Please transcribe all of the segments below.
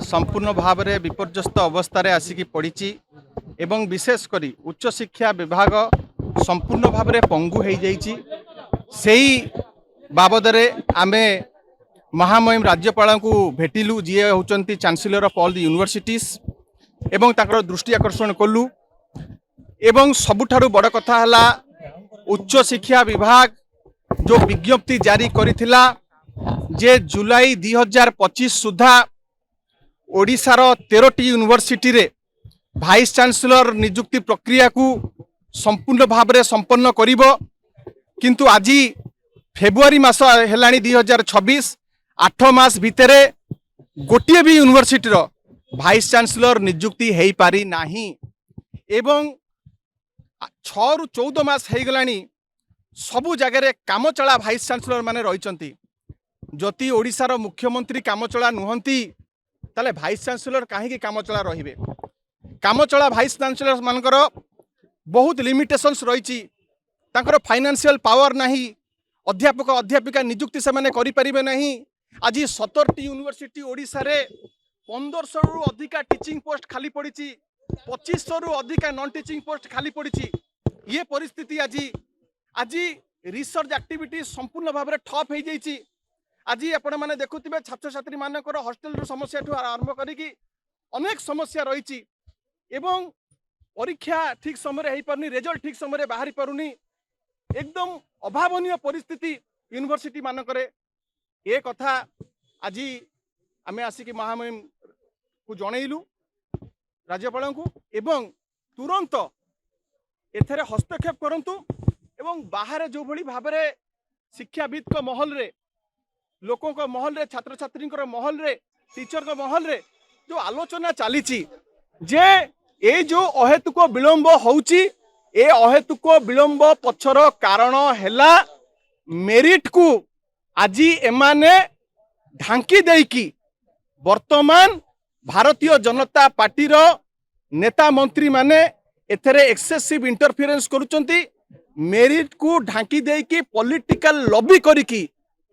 संपूर्ण भाव में विपर्यस्त अवस्था आसिकी पड़ी एवं विशेषकर उच्च शिक्षा विभाग संपूर्ण भाव में पंगु हो जाइए। सेही बाबद आमे महामहिम राज्यपाल को भेटिलु जी होचंती chancellor of all the universities एवं ताकर दृष्टि आकर्षण कलु। एवं सबुठारु बड़ कथा हला उच्च शिक्षा विभाग जो विज्ञप्ति जारी करिथिला जे जुलाई 2025 सुधा ओडिशार 13टी यूनिवर्सिटी रे भाइस चांसेलर नियुक्ति प्रक्रिया को संपूर्ण भाव में संपन्न करिवो। किंतु आज फेब्रुआरी मास हेलाणी 2026 8 मास भितरे गोटे भी यूनिवर्सिटी रो भाइस चांसेलर नियुक्ति हो पारि नाही एवं 6 रु 14 मास हो गलानी सबु जगह कामचला भाइस चांसेलर माने रहिचंती। जति ओडिशार मुख्यमंत्री कामचला नुहंती ताले भाइस चांसेलर कहीं कामचला रहिबे। कामचला भाइस चांसेलर मानकर बहुत लिमिटेशंस रही, फाइनेंशियल पावर नहीं, अध्यापक अध्यापिका नियुक्ति से माने करि परिबे नहीं। आज 17टी यूनिवर्सिटी ओडिशा रे 1500 रु अधिका टीचिंग पोस्ट खाली पड़ी, 2500 रु अधिका नॉन टीचिंग पोस्ट खाली पड़ी। ये परिस्थिति आज रिसर्च एक्टिविटी संपूर्ण भाव में ठप हो जाइए। आज आपण मैंने देखुवे छात्र छात्री मानकर हॉस्टल समस्या ठू आरंभ करी अनेक समस्या रही एवं परीक्षा ठीक समय हो पारनी, रिजल्ट ठीक समय बाहरी पारुनी, एकदम अभावनीय परिस्थिति यूनिवर्सिटी मानकरे। ये कथा आज आमे आसिक महामहिम को जनइलु राज्यपाल को एवं तुरंत एथरे हस्तक्षेप करंतु एवं बाहर जो भली भाव में शिक्षाविद को महल रे, लोकों को महल रे, छात्र छात्री महल रे, टीचर को महल रे जो आलोचना चली जे ए जो अहेतुक विलंब होउची, ए अहेतुक विलंब पछर कारण हैला मेरिट को आज एमाने ढांकी देकी वर्तमान भारतीय जनता पार्टी रो नेता मंत्री माने एथरे एक्सेसिव इंटरफेरेंस करुचंती। मेरिट को ढांकी देकी पॉलिटिकल लॉबी करिकी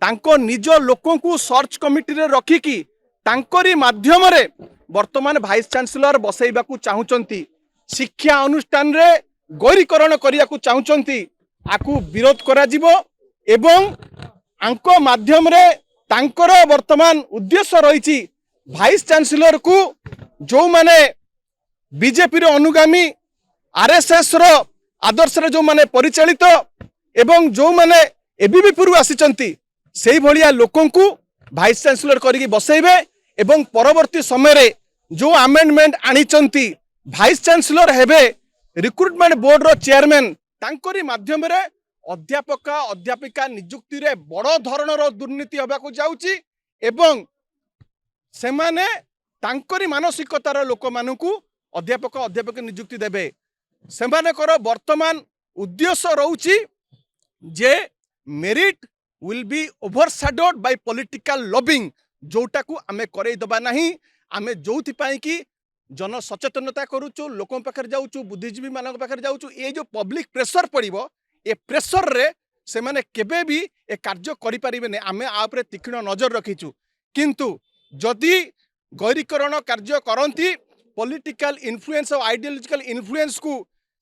तांको निज लोकों को सर्च कमिटी रे रखिकी तांकरी माध्यम रे वर्तमान भाइस चांसेलर बसैबा को चाहुचंती, शिक्षा अनुष्ठान रे गौरीकरण करिया को चाहुचंती। आकु विरोध करा जिवो एवं आंको माध्यम रे तांकर वर्तमान उद्देश्य रही भाइस चांसेलर को जो माने बीजेपी रो अनुगामी आरएसएस रो आदर्श रे जो माने परिचालित एवं जो माने एबीवी पूर्व आसीचंती सेही भलिया लोकों को भाइस चांसेलर करिकी बसैबे एवं परवर्ती समय रे जो अमेंडमेंट आनीचंती भाइस चांसेलर हेबे रिक्रुटमेंट बोर्ड रो चेयरमैन तांकरी माध्यम रे अध्यापक अध्यापिका नियुक्ति रे बड़ धरणर दुर्नीति होबाकू जाउची एवं सेमाने तांकरी मानसिकतार लोक मानकू अध्यापक अध्यापक नियुक्ति देबे। सेमानकर वर्तमान उद्देश्य रहउची जे merit will be overshadowed by political lobbying, जोटा को आमे करे दबा नहीं। आमे जोथि पाई कि जन सचेतनता करूचु, लोकों पाखर जाउचु, बुद्धिजीवी मानक पाखर जाउचु, ये जो पब्लिक प्रेशर पड़िबो ए प्रेशर रे से माने केबे भी ए कार्य करि परिबे ने। आमे आ उपरे तीक्ष्ण नजर रखिचु, किंतु जदि गौरीकरण कार्य करंती पॉलिटिकल इन्फ्लुएंस और आइडियोलॉजिकल इन्फ्लुएंस को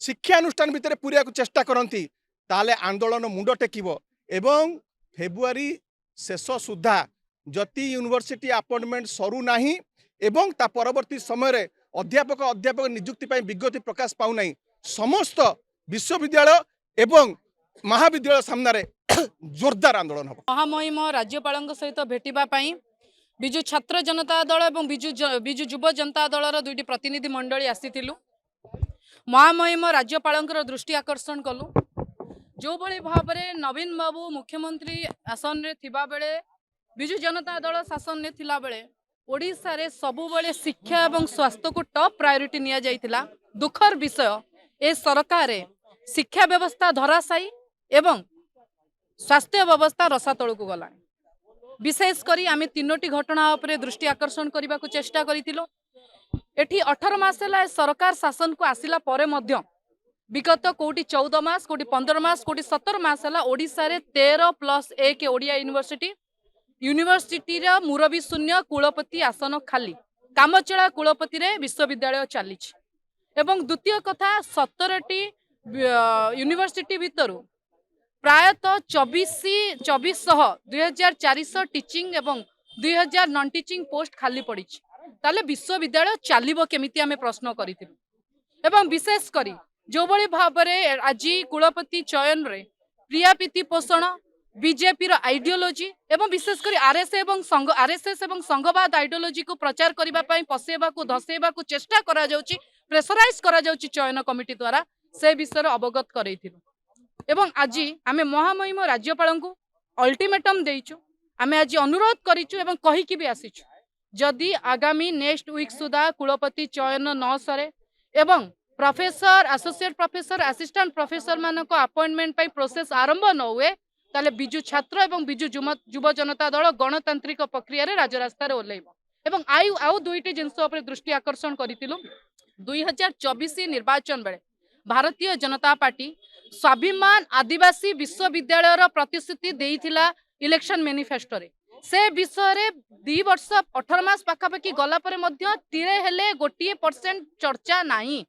शिक्षा अनुष्ठान भितर पूरा को चेष्टा करंती ताले आंदोलन मुंड टेकिबो एवं फेब्रुआरी शेष सुधा जति यूनिवर्सिटी अपॉइंटमेंट सरू नाही एवं ता परवर्ती समय रे अध्यापक अध्यापक नियुक्ति पाई विज्ञप्ति प्रकाश पाउ नाही समस्त विश्वविद्यालय एवं महाविद्यालय सामने रे जोरदार आंदोलन हो। महामहिम राज्यपाल सहित भेटिबा पाई बिजु छात्र जनता दल एवं बिजु युव जनता दलर दुईटी प्रतिनिधि मंडली आसीथिलु। महामहिम राज्यपाल दृष्टि आकर्षण कलु जो भली भाव में नवीन बाबू मुख्यमंत्री आसन रे थिबा बेले बिजु जनता दल शासन रे थिला बेले ओडिशा रे सबु बेले शिक्षा एवं स्वास्थ्य को टॉप प्रायोरिटी निया जाइतिला। दुखर विषय ए सरकार रे शिक्षा व्यवस्था धराशायी एवं स्वास्थ्य व्यवस्था रसातल को गला। विशेष करी आमे तीनोटी घटना उपरे दृष्टि आकर्षण करने को चेष्टा करितिलो। एठी 18 मास है सरकार शासन को आसिला परे मध्य विगत कोटी 14 मास कोटी 15 मास कोटी 17 मास है ओडिशा रे 13+1 ओडिया यूनिवर्सिटी यूनिवर्सिटी मुरबी शून्य कुलपति आसन खाली कामचला कुलपति रे विश्वविद्यालय चली एवं द्वितीय कथा 17टी यूनिवर्सिटी भितर प्रायतः 2400 टीचिंग एवं 2000 नॉन टीचिंग पोस्ट खाली पड़ी ताले विश्वविद्यालय चलिबो केमिति आमे प्रश्न करिथिलु एवं विशेष करी जो बड़ी भाबरे आज कुलपति चयन रे प्रिया प्रीति पोषण बीजेपी रो आइडियोलॉजी एवं विशेष करी आरएसएस एवं संघवाद आइडियोलॉजी को प्रचार करबा पई पसेबा को धसेबा को चेष्टा करा जाउची प्रेशराइज करा जाउची चयन कमिटी द्वारा से विषय अवगत करैथिलु एवं आज आमे महामहिम राज्यपाल को अल्टीमेटम देइछु आमे आज अनुरोध करिछु एवं कहिकि भी आसीछु जदि आगामी नेक्स्ट वीक सुधा कुलपति चयन न सरे एवं professor associate professor assistant professor मानको अपॉइंटमेंट पई प्रोसेस आरंभ न हुए ताले बिजु छात्र एवं बिजु युव जनता दल गणतांत्रिक प्रक्रिया रे राजरास्ता रे ओल्लेइबो एवं आउ दुईटी जिनस उपरे दृष्टि आकर्षण करितिलु 2024 निर्वाचन बेले भारतीय जनता पार्टी स्वाभिमान आदिवासी विश्वविद्यालय प्रतिश्रुति देइथिला इलेक्शन मैनिफेस्टो रे से विषय रे 2 वर्ष 18 मास पाखापाखि गला परे मध्य तीरे हेले 1% चर्चा नाही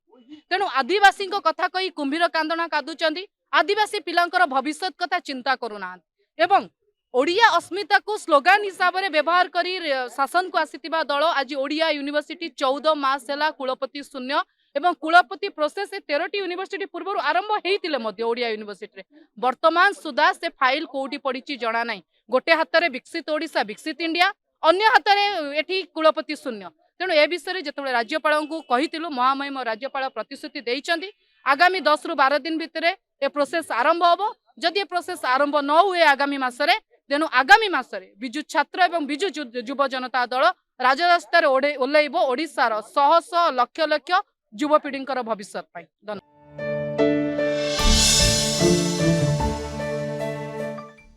तेणु आदिवासी कथा कही कुंभीर कांदना कादुचंदी आदिवासी पिलांकर भविष्यत कथा चिंता करूना एवं ओडिया अस्मिता को स्लोगान हिसाब से व्यवहार करी शासन को आसीथिबा दल आज ओडिया यूनिवर्सिटी 14 मास हैला कुलपति शून्य एवं कुलपति प्रोसेस 13टी यूनिवर्सिटी पूर्व आरंभ होइतिले मध्य ओडिया यूनिवर्सिटी रे वर्तमान सुधा से फाइल कोउटी पड़िची जना नाही गोटे हाथ में विकसित ओडिशा विकसित इंडिया अन्य हाथ में एठी कुलपति शून्य तेणु ए विषय में जिते राज्यपाल को कही महामहिम राज्यपाल प्रतिश्रुति देइचंदी आगामी 10 रु 12 दिन भितर ए प्रोसेस आरंभ होबो जदि ए प्रोसेस आरंभ न हुए आगामी मासरे तेणु आगामी मासरे बिजु छात्र एवं बिजु युव जनता दल राजरास्तार ओल्लैबो ओडिशार शह शह लक्ष लक्ष युवपीढ़ी भविष्य।